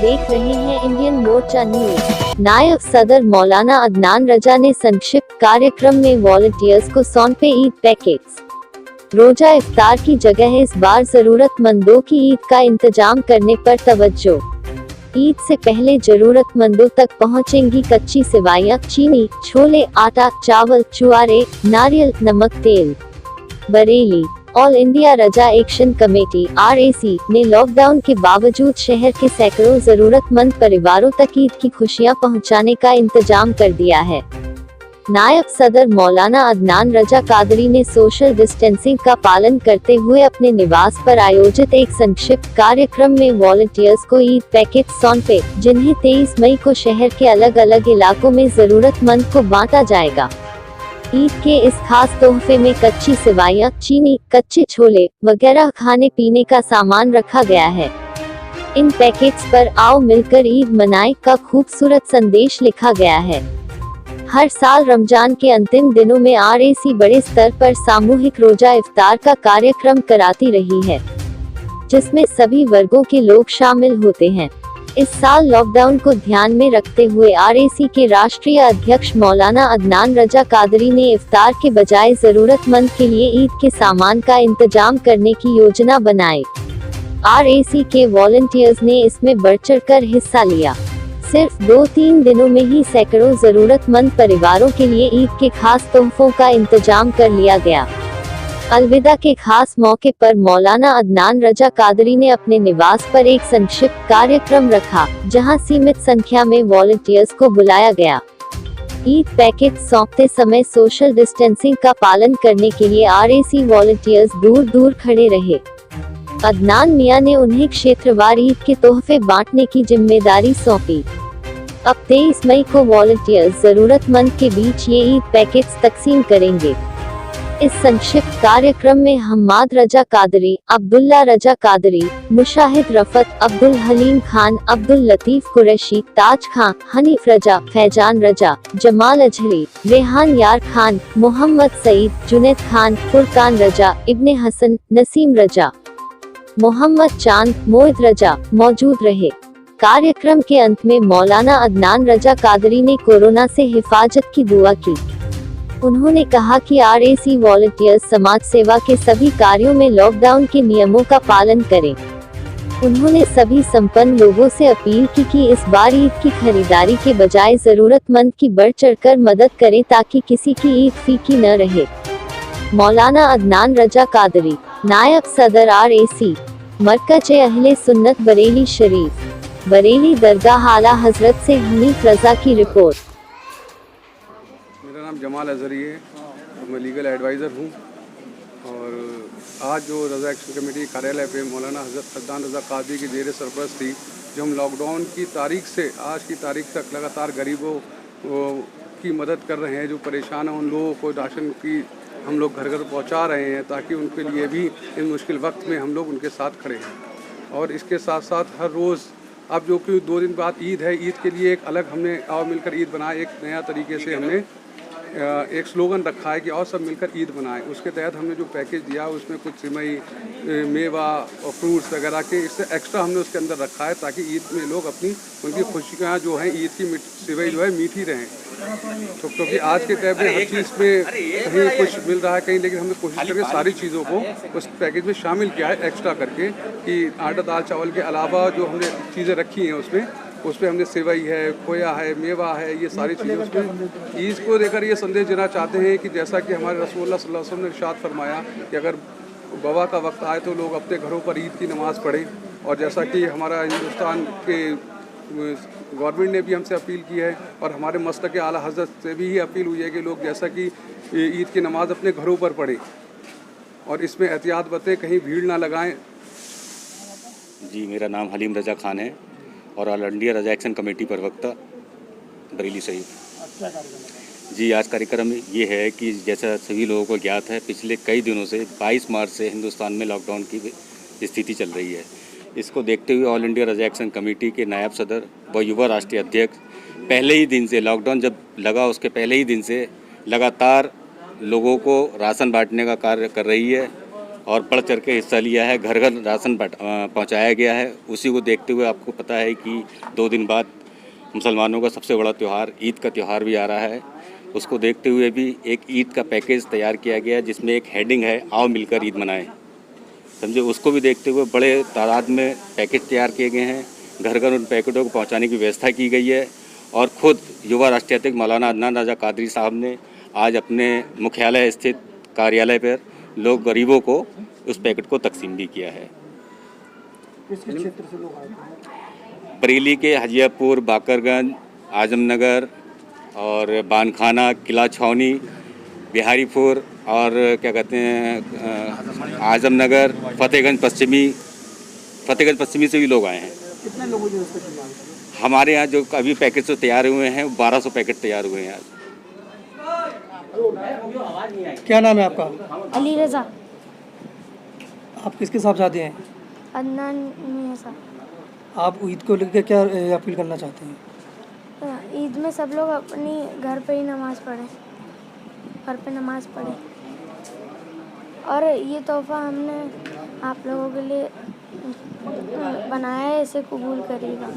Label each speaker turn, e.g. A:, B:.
A: देख रहे हैं इंडियन मोर्चा न्यूज। नायब सदर मौलाना अदनान रजा ने संक्षिप्त कार्यक्रम में वॉलंटियर्स को सौंपे ईद पैकेट्स। रोजा इफ्तार की जगह इस बार जरूरतमंदों की ईद का इंतजाम करने पर तवज्जो। ईद से पहले जरूरतमंदों तक पहुंचेंगी कच्ची सेवइयां, चीनी, छोले, आटा, चावल, चुआरे, नारियल, नमक, तेल। बरेली। ऑल इंडिया रजा एक्शन कमेटी (RAC) ने लॉकडाउन के बावजूद शहर के सैकड़ों जरूरतमंद परिवारों तक ईद की खुशियां पहुंचाने का इंतजाम कर दिया है। नायब सदर मौलाना अदनान रजा कादरी ने सोशल डिस्टेंसिंग का पालन करते हुए अपने निवास पर आयोजित एक संक्षिप्त कार्यक्रम में वॉलंटियर्स को ईद पैकेट सौंपे, जिन्हें 23 मई को शहर के अलग अलग इलाकों में जरूरतमंद को बांटा जाएगा। ईद के इस खास तोहफे में कच्ची सेवइयां, चीनी, कच्चे छोले वगैरह खाने पीने का सामान रखा गया है। इन पैकेट्स पर आओ मिलकर ईद मनाएं का खूबसूरत संदेश लिखा गया है। हर साल रमजान के अंतिम दिनों में RAC बड़े स्तर पर सामूहिक रोजा इफ्तार का कार्यक्रम कराती रही है, जिसमें सभी वर्गों के लोग शामिल होते हैं। इस साल लॉकडाउन को ध्यान में रखते हुए RAC के राष्ट्रीय अध्यक्ष मौलाना अदनान रजा कादरी ने इफ्तार के बजाय जरूरतमंद के लिए ईद के सामान का इंतजाम करने की योजना बनाई। RAC के वॉलंटियर्स ने इसमें बढ़चढ़कर हिस्सा लिया। सिर्फ 2-3 दिनों में ही सैकड़ों जरूरतमंद परिवारों के लिए ईद के खास तोहफों का इंतजाम कर लिया गया। अलविदा के खास मौके पर मौलाना अदनान रजा कादरी ने अपने निवास पर एक संक्षिप्त कार्यक्रम रखा, जहां सीमित संख्या में वॉलंटियर्स को बुलाया गया। ईद पैकेट सौंपते समय सोशल डिस्टेंसिंग का पालन करने के लिए RAC वॉलंटियर्स दूर दूर खड़े रहे। अदनान मियां ने उन्हें क्षेत्रवार ईद के तोहफे बांटने की जिम्मेदारी सौंपी। अब 23 मई को वॉलंटियर्स जरूरतमंद के बीच ये ईद पैकेट्स तकसीम करेंगे। इस संक्षिप्त कार्यक्रम में हम्माद रजा कादरी, अब्दुल्ला रजा कादरी, मुशाहिद रफत, अब्दुल हलीम खान, अब्दुल लतीफ कुरैशी, ताज खान, हनीफ रजा, फैजान रजा, जमाल अजहरी, रेहान यार खान, मोहम्मद सईद, जुनैद खान, फुरकान रजा, इब्ने हसन, नसीम रजा, मोहम्मद चांद, मोहित रजा मौजूद रहे। कार्यक्रम के अंत में मौलाना अदनान रजा कादरी ने कोरोना से हिफाजत की दुआ की। उन्होंने कहा कि RAC वॉलंटियर्स समाज सेवा के सभी कार्यों में लॉकडाउन के नियमों का पालन करें। उन्होंने सभी संपन्न लोगों से अपील की कि इस बार ईद की खरीदारी के बजाय जरूरतमंद की बढ़ चढ़कर मदद करें ताकि किसी की ईद फीकी न रहे। मौलाना अदनान रजा कादरी, नायब सदर RAC, मरकज अहले सुन्नत बरेली शरीफ, बरेली दरगाह आला हजरत से हनीफ रजा की रिपोर्ट।
B: मेरा नाम जमाल अजहरी है और मैं लीगल एडवाइज़र हूँ। और आज जो रजा एक्शन कमेटी कार्यालय पे मौलाना हज़रत अदनान रजा कादरी की ज़ेर सरपरस्ती जो हम लॉकडाउन की तारीख से आज की तारीख तक लगातार गरीबों की मदद कर रहे हैं, जो परेशान हैं उन लोगों को राशन की हम लोग घर घर पहुँचा रहे हैं ताकि उनके लिए भी इन मुश्किल वक्त में हम लोग उनके साथ खड़े हैं। और इसके साथ साथ हर रोज़ अब जो कि 2 दिन बाद ईद है, ईद के लिए एक अलग हमने आओ मिलकर ईद बनाए, एक नया तरीके से हमने एक स्लोगन रखा है कि और सब मिलकर ईद बनाएं। उसके तहत हमने जो पैकेज दिया उसमें कुछ सिमई, मेवा और फ्रूट्स वगैरह के इससे एक्स्ट्रा हमने उसके अंदर रखा है ताकि ईद में लोग अपनी उनकी खुशियाँ जो हैं ईद की सिवई जो है मीठी रहें। तो क्योंकि आज के टाइम में हर चीज़ में कहीं कुछ मिल रहा है कहीं, लेकिन हमने कोशिश करके सारी चीज़ों को उस पैकेज में शामिल किया है एक्स्ट्रा करके कि आटा दाल चावल के अलावा जो हमने चीज़ें रखी हैं उसमें हमने सेवई है, खोया है, मेवा है, ये सारी चीज़ें उसमें ईद को लेकर ये संदेश देना चाहते हैं कि जैसा कि हमारे रसूलुल्लाह सल्लल्लाहु अलैहि वसल्लम ने इरशाद फरमाया कि अगर वबा का वक्त आए तो लोग अपने घरों पर ईद की नमाज़ पढ़ें। और जैसा कि हमारा हिंदुस्तान के गवर्नमेंट ने भी हमसे अपील की है और हमारे मसलक आला हज़रत से भी अपील हुई है कि लोग जैसा कि ईद की नमाज़ अपने घरों पर पढ़ें और इसमें एहतियात बरतें, कहीं भीड़ ना लगाएं।
C: जी, मेरा नाम हलीम रजा खान है और ऑल इंडिया रजा एक्शन कमेटी प्रवक्ता बरेली शरीफ। जी, आज कार्यक्रम ये है कि जैसा सभी लोगों को ज्ञात है, पिछले कई दिनों से 22 मार्च से हिंदुस्तान में लॉकडाउन की स्थिति चल रही है। इसको देखते हुए ऑल इंडिया रजा एक्शन कमेटी के नायब सदर व युवा राष्ट्रीय अध्यक्ष पहले ही दिन से, लॉकडाउन जब लगा उसके पहले ही दिन से लगातार लोगों को राशन बांटने का कार्य कर रही है और बढ़ चढ़ के हिस्सा लिया है। घर घर राशन पहुंचाया गया है। उसी को देखते हुए आपको पता है कि 2 दिन बाद मुसलमानों का सबसे बड़ा त्यौहार ईद का त्यौहार भी आ रहा है। उसको देखते हुए भी एक ईद का पैकेज तैयार किया गया है, जिसमें एक हेडिंग है, आओ मिलकर ईद मनाएं। समझे, उसको भी देखते हुए बड़े तादाद में पैकेज तैयार किए गए हैं। घर घर उन पैकेटों को पहुंचाने की व्यवस्था की गई है। और खुद युवा राष्ट्रीय अध्यक्ष मौलाना अदनान रज़ा कादरी साहब ने आज अपने मुख्यालय स्थित कार्यालय पर लोग गरीबों को उस पैकेट को तकसीम भी किया है।
D: किस क्षेत्र से लोग आए थे?
C: बरेली के हजियापुर, बाकरगंज, आजमनगर और बानखाना, किला छावनी, बिहारीपुर और क्या कहते हैं आजमनगर, फतेहगंज पश्चिमी से भी लोग आए हैं।
D: कितने लोगों ने उसको चुना?
C: हमारे यहाँ जो अभी पैकेट जो तैयार हुए हैं 1200 पैकेट तैयार हुए हैं आज।
D: क्या नाम है आपका?
E: अली रज़ा।
D: आप किसके साथ जाते हैं?
E: अदनान मियां साहब।
D: आप ईद को लेकर क्या अपील करना चाहते हैं?
E: ईद में सब लोग अपनी घर पे ही नमाज़ पढ़ें, घर पे नमाज़ पढ़ें। और ये तोहफ़ा हमने आप लोगों के लिए बनाया है, इसे कबूल करिएगा।